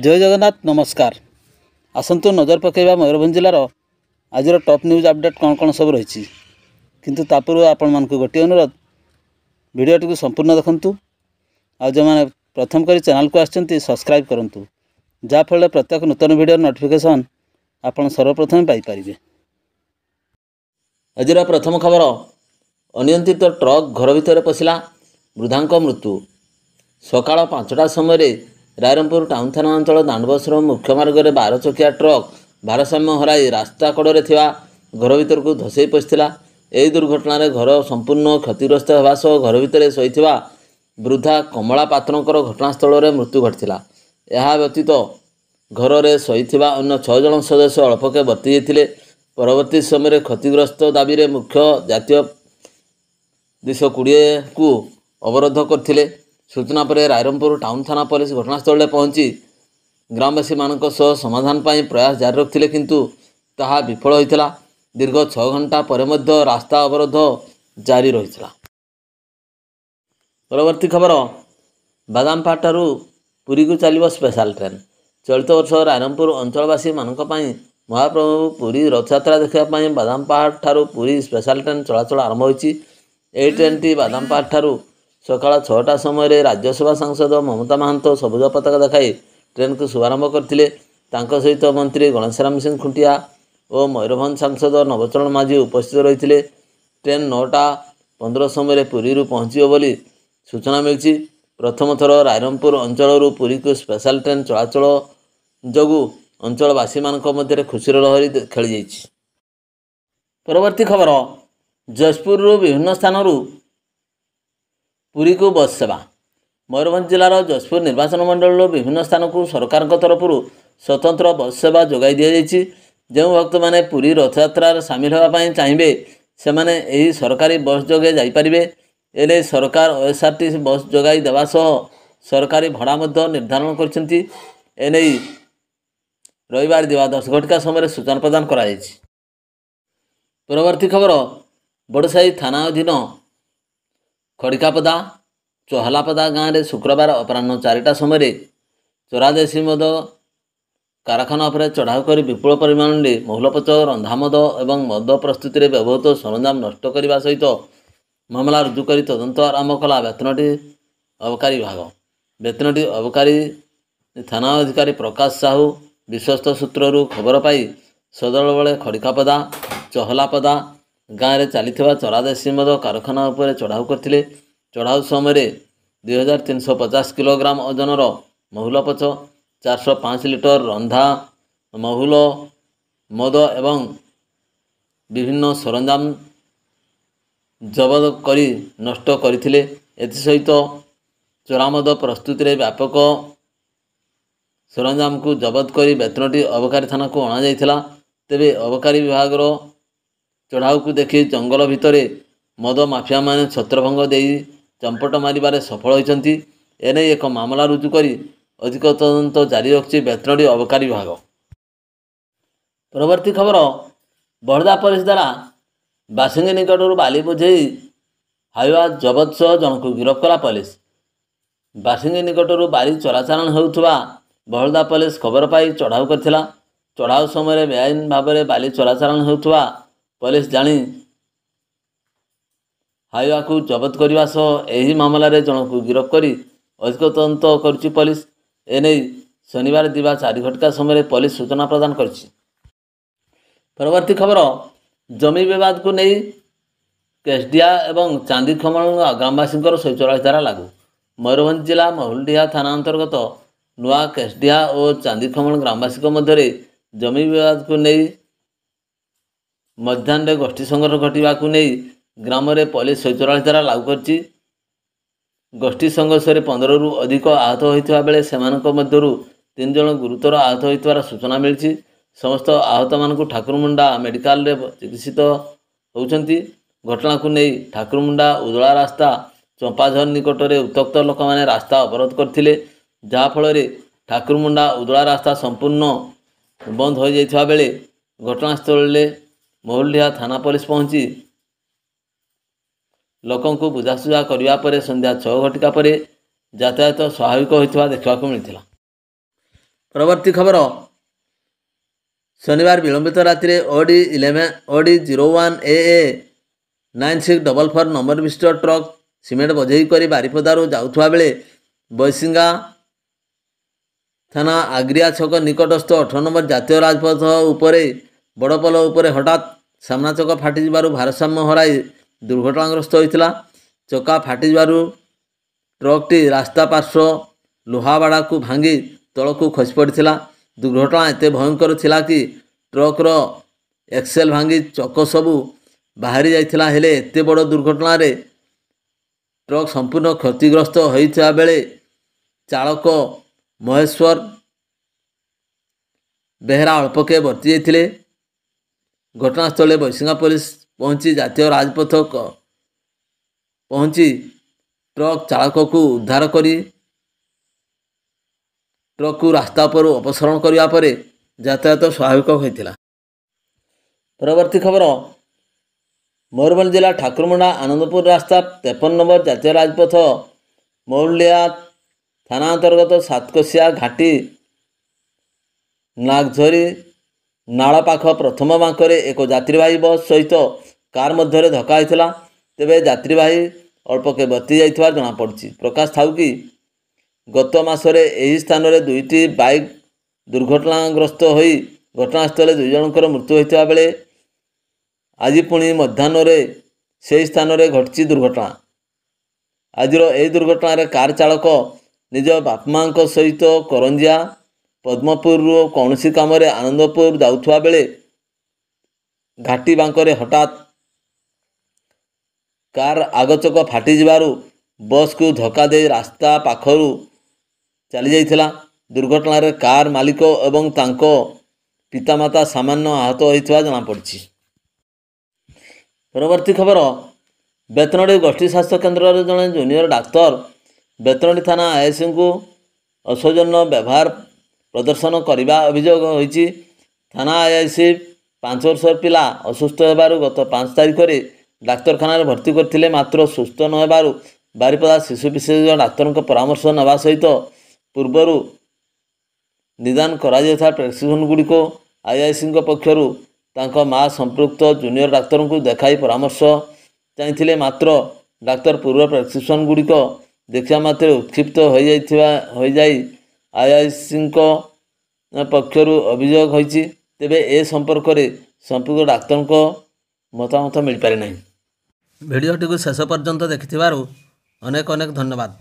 जय जगन्नाथ नमस्कार। आसतु नजर पकेबा मयूरभंज जिलार आज टॉप न्यूज अपडेट कौन कौन सब रही किंतु तापूर्व आपण मानक गोटे अनुरोध वीडियोटी को संपूर्ण देखंतु आ जो मैंने प्रथम करी चैनल को आछंती सब्सक्राइब करंतु जाफल प्रत्येक नूतन वीडियो नोटिफिकेशन आपण सर्वप्रथम पाई परिबे। आज प्रथम खबर अनियंत्रित ट्रक घर भितर पशिला वृद्धांक मृत्यु। सकाळ 5टा समय रायरंगपुर टाउन थाना अंचल दांडबसर मुख्य मार्ग में 12 चकिया ट्रक भारसाम्य हराई रास्ता कड़े थिबा घर भीतर को धसई पशिला। यह दुर्घटना घर संपूर्ण क्षतिग्रस्त होगा सह घर भितर शोइथिबा वृद्धा कमला पात्रंकर घटनास्थल में मृत्यु घटिला। यह व्यतीत घर में शोइथिबा अन्य 6 जन सदस्य अल्पके बर्ती जाते। परवर्ती समय क्षतिग्रस्त दाबी में मुख्य जातीय 220 को अवरोध करथिले। सूचना पर रायरंगपुर टाउन थाना पुलिस घटनास्थल में पहुंची ग्रामवासी मानक सह समाधान पाई प्रयास जारी रखिले किंतु ताहा विफल होइतिला। दीर्घ 6 घंटा पर मध्य रास्ता अवरोध जारी रहितिला। परवर्ती खबर बादामपाड़ ठारू पुरी को चलिबो स्पेशल ट्रेन। चलित वर्ष रायरंगपुर अंचलवासी मानक पाई महाप्रभु पुरी रथयात्रा देखा बादामपाड़ ठारू पुरी स्पेशल ट्रेन चलाचल आरंभ होइछि। एही ट्रेनटी बादामपाड़ ठारू सकाळ 6टा समय राज्यसभा सांसद ममता महांत सबुज पताका देखाई ट्रेन को शुभारंभ करथिले। तांको सहित मंत्री गणेशराम सिंह खुंटिया और मयूरभंज सांसद नवचरण माझी उपस्थित रहिथिले। ट्रेन 9टा 15 समय पुरी पहुंचो बोली सूचना मिली। प्रथम थर रायरंगपुर अंचल पुरी को स्पेशल ट्रेन चलाचल जोगु अंचलवासी मानक मध्य खुशीर लहरी खेली जाइछि। परवर्ती खबर जयपुर विभिन्न स्थान पुरी को बस सेवा। मयूरभंज जिलार जयपुर निर्वाचन मंडल विभिन्न स्थान को सरकार तरफ स्वतंत्र बस सेवा जोगाई दि जाइछि। जो भक्त मैंने पुरी रथयात्रा सामिल होगापी चाहिए से मैंने यही सरकारी बस जोगे जापरें। एने सरकार ओएसआरटीसी बस जोगाई देवा सह सरकारी भड़ा निर्धारण करछंती। एने रविवार दिवा 10 घटिका समय सूचना प्रदान करा जाइछि। परवर्ती खबर बड़साई थाना अधीन खड़िकापदा चहलापदा गाँव में शुक्रवार अपराह्न 4टा समय चोरादेशी मद कारखाना पर चढ़ाऊ कर विपुल परिमाण में महुलपच रंधामद और मद प्रस्तुति में व्यवहृत सरंजाम नष्ट करने सहित मामला रुजु कर तदंत आरंभ कला बेतनटी अबकारी विभाग। बेतनटी अबकारी थाना अधिकारी प्रकाश साहू विश्वस्त सूत्रु खबर पाई सदल बले खड़िकापदा चहलापदा गाँव में चली चरादेशी मद कारखाना उपर चढ़ाऊ करथिले। चढ़ाऊ समय 2350 किलोग्राम ओजनर महुलपच 405 लिटर रंधा महुल मद एवं विभिन्न सरंजाम जबत करी नष्ट करथिले। एसहित चोरामद प्रस्तुति में व्यापक सरंजाम को जबत करी बेतनटी अबकारी थाना को अणा जाइथिला। तेबे अबकारी विभाग चढ़ाऊ को देखी जंगल भितर मद माफिया माने छत्रभंग देई चंपट मारिबारे सफल होइछंती। एने एक मामला रुजु करी अधिक तदंत जारी रखछि बेतनटी अबकारी विभाग। परवर्ती खबर बहड़दा पुलिस द्वारा बासिंगी निकटर बाली बोझेई हाइवा जबत सह जन को गिरफ्त कला पुलिस। बासिंगी निकटर बाली चोराचालाण होउथबा बहड़दा पुलिस खबर पाई चढ़ाऊ करथिला। चढ़ाऊ समय बेआईन भाव में बाली चोराचालाण होउथबा पुलिस जानी हाइवा को जबत करने सह यही मामला रे जन को गिरफ्त करी अधिक तदंत करुछि पुलिस। एने शनिवार दिवा 4 घटिका समय पुलिस सूचना प्रदान करिछि। परवर्ती खबर जमी विवाद को नहीं केसडिया एवं चांदी खमण ग्रामवासी 144 धारा लागू। मयूरभंज जिला महुलडिहा थाना अंतर्गत नुआ केसडिया और चांदी खमण ग्रामवासी मध्य जमी विवाद को नहीं मध्याह्न गोष्ठी संघर्ष घटवा को नहीं ग्राम में पुलिस 144 धारा लागू करछि। गोष्ठी संघर्ष में 15 रु अधिक आहत होता बेले सेमानक मध्यरु 3 जन गुरुतर आहत होइतवार सूचना मिली। समस्त आहत मानक ठाकुरमुंडा मेडिकल रे चिकित्सित होउछंती। घटना को नहीं ठाकुरमुंडा उदला रास्ता चंपाझर निकट में उत्तक्त लोक मैंने रास्ता अवरोध करथिले। जाफल ठाकुरमुंडा उदला रास्ता संपूर्ण बंद हो जाइथिबा बेले घटनास्थल में महुलडिहा थाना पुलिस पहुंची लोकों को बुझासुझा करने पर संध्या 6 घटिका पर यातायात स्वाभाविक होता देखा मिलता। परवर्ती खबर शनिवार विलंबित राति ओडी 01 AA 9644 नंबर विशिष्ट ट्रक सीमेंट बोझेई कर बारिपदारू जाउथुवा बेले बैसिंगा थाना आग्रिया छक निकटस्थ 18 नंबर जातीय राजपथ उपरे बड़पोल उपरे हठात सामना चक फाटी भारसाम्य हराई दुर्घटनाग्रस्त होता। चका फाटी ट्रकटी रास्ता पार्श्व लोहाबाड़ा को भांगी तलक खसी पड़ा। दुर्घटना एत भयंकर थिला कि ट्रक्र एक्सेल भांगी चक सबू बाहरी जाइथिला। हेले एते बड़ दुर्घटना रे ट्रक संपूर्ण क्षतिग्रस्त होइथिबा बेले चालक महेश्वर बेहरा अल्पके बर्ती जाइथिले। घटनास्थल बैसिंगा पुलिस पहुंची जातीय राजपथ पहुंची ट्रक चालक को उद्धार करी ट्रक को रास्ता पर अपसरण करने पर यातायात स्वाभाविक होता। परवर्ती खबर मयूरभंज जिला ठाकुरमुंडा आनंदपुर रास्ता 53 नंबर जातीय राजपथ मौलिया थाना अंतर्गत सातकोशिया घाटी नागझरी नाल पाख प्रथम बांकरे एक यात्रीवाही बस सहित कार मध्य धक्का होता। तेबे यात्रीवाही अल्पके बती जाइथिबा जना पड़छि। प्रकाश थाउ कि गत मासरे एही स्थान में दुईटी बाइक दुर्घटनाग्रस्त होई घटनास्थल 2 जनकर मृत्यु होता बेले आज पुणी मध्याह्न से स्थान में घटी दुर्घटना। आज यह दुर्घटना कार चालक निज बापमा सहित करंजिया पद्मपुर कौन काम आनंदपुर जाउथुवा बेले घाटी बांकरे हठात कार आगचक फाटी जिबारु बस को धक्का दे रास्ता पाखरु चली जाइथिला। दुर्घटना रे कार मालिक एवं तांको पितामाता सामान्य आहत होइथिबा जना पड़छि। परवर्ती खबर बेतनडी गोष्ठी स्वास्थ्य केन्द्र रे जने जूनियर डाक्तर बेतनडी थाना आईएससी को असौजन्य व्यवहार प्रदर्शन करने अभियोग होइछि। थाना आईआईसी 5 वर्षर पिला असुस्थ होबारु गत 5 तारिख रे डाक्तरखाना भर्ती करथिले। मात्र सुस्थ न होबारु बारिपदा शिशु विशेषज्ञ डाक्तर परामर्श नवा सहित पूर्वरु निदान करा जायथा प्रेस्क्रिप्शन गुड़ी को आईआईसी पक्षर तांको माँ संपृक्त जूनियर डाक्तर को देखाई परामर्श चाहिए। मात्र डाक्तर पूर्व प्रेस्क्रिप्शन गुड़िक देखा मात्र उत्क्षिप्त हो जाई आईआईसी पक्षर अभियोग होइछि। तेबे ए संपर्क में संपृक्त डाक्तर को मतामत मिल पारि नहीं। भिडियोटी को शेष पर्यंत देखिथिबारु अनेक अनेक धन्यवाद।